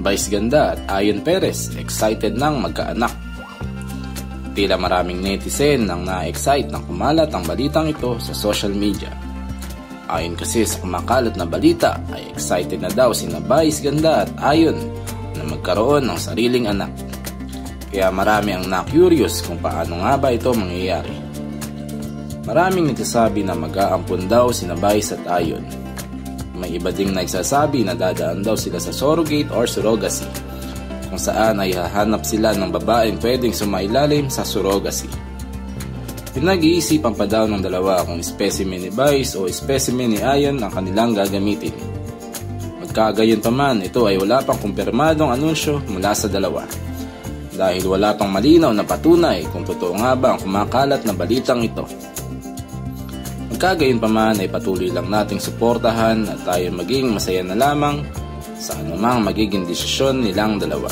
Vice Ganda at Ayon Perez excited nang magkaanak. Tila maraming netizen nang na-excite nang kumalat ang balitang ito sa social media. Ayon kasi sa kumakalat na balita ay excited na daw sina Vice Ganda at Ayon na magkaroon ng sariling anak. Kaya marami ang na-curious kung paano nga ba ito mangyayari. Maraming nagsasabi na mag-aampon daw sina Vice at Ayon. May iba ding nagsasabi na dadaan daw sila sa surrogate or surrogacy, kung saan ay hahanap sila ng babaeng pwedeng sumailalim sa surrogacy. Pinag-iisipan pa daw ng dalawa kung specimen ni Vice o specimen ni Ayon ang kanilang gagamitin. Magkagayon pa man, ito ay wala pang kumpirmadong anunsyo mula sa dalawa, dahil wala pang malinaw na patunay kung totoo nga ba ang kumakalat na balitang ito. Magkagayon pa man ay patuloy lang nating suportahan at tayo maging masaya na lamang sa anumang magiging desisyon nilang dalawa.